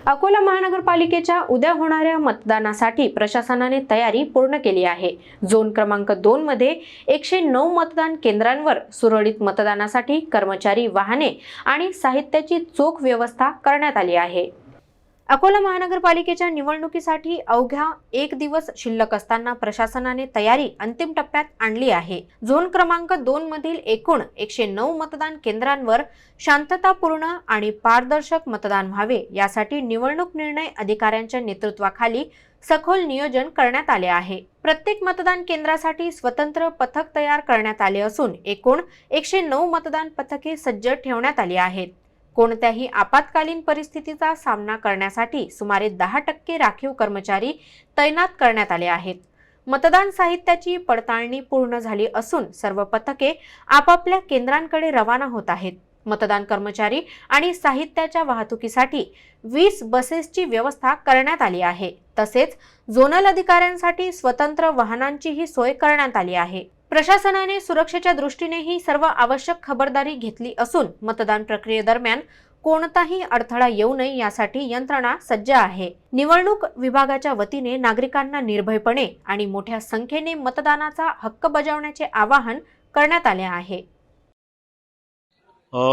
अकोला महानगरपालिकेच्या उद्या होणाऱ्या मतदानासाठी प्रशासनाने तयारी पूर्ण केली आहे। झोन क्रमांक 2 मध्ये 109 मतदान केंद्रांवर सुरळीत मतदानासाठी कर्मचारी, वाहने आणि साहित्याची चोख व्यवस्था करण्यात आली आहे। अकोला महानगरपालिकेच्या निवडणुकीसाठी अवघ्या 1 दिवस शिल्लक असताना प्रशासनाने तयारी अंतिम टप्प्यात आणली आहे। झोन क्रमांक 2 मधील एकूण 109 मतदान केंद्रांवर शांततापूर्ण आणि पारदर्शक मतदान व्हावे यासाठी निवडणूक निर्णय अधिकाऱ्यांच्या नेतृत्वाखाली सखोल नियोजन करण्यात आले आहे। प्रत्येक मतदान केंद्रासाठी स्वतंत्र पथक तयार करण्यात आले असून एकूण 109 मतदान पथके सज्ज ठेवण्यात आली आहेत। कोणत्याही आपत्कालीन परिस्थितीचा सामना करण्यासाठी सुमारे 10% राखीव कर्मचारी तैनात करण्यात आले आहेत। मतदान साहित्याची पडताळणी पूर्ण झाली असून सर्व पथके आपापल्या केंद्रांकडे रवाना होत आहेत। मतदान कर्मचारी आणि साहित्याच्या वाहतुकीसाठी 20 बसेसची व्यवस्था करण्यात आली आहे। तसेच झोनल अधिकाऱ्यांसाठी स्वतंत्र वाहनांचीही सोय करण्यात आली आहे। प्रशासनाने सुरक्षेच्या दृष्टीनेही सर्व आवश्यक खबरदारी घेतली असून मतदान प्रक्रियेदरम्यान कोणताही अडथळा येऊ नये यासाठी यंत्रणा सज्ज आहे। निवडणूक विभागाच्या वतीने नागरिकांना निर्भयपणे आणि मोठ्या संख्येने मतदानाचा हक्क बजावण्याचे आवाहन करण्यात आले आहे।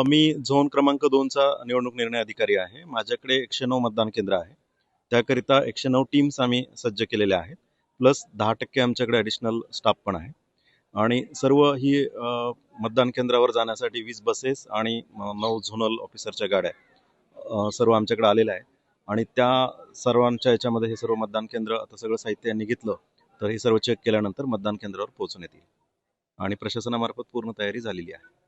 मी झोन क्रमांक 2 चा निवडणूक निर्णय अधिकारी आहे। माझ्याकडे 109 मतदान केंद्र आहे। त्याकरिता 109 टीम्स आम्ही सज्ज केलेल्या आहेत, प्लस 10% आमच्याकडे ॲडिशनल स्टाफ पण आहे। आणि सर्व ही मतदान केंद्रावर जाण्यासाठी 20 बसेस आणि 9 झोनल ऑफिसरच्या गाड्या सर्व आमच्याकडे आलेल्या आहे। आणि त्या सर्वांच्या याच्यामध्ये हे सर्व मतदान केंद्र आता सगळं साहित्य यांनी घेतलं तर हे सर्व चेक केल्यानंतर मतदान केंद्रावर पोहोचून येतील आणि प्रशासनामार्फत पूर्ण तयारी झालेली आहे।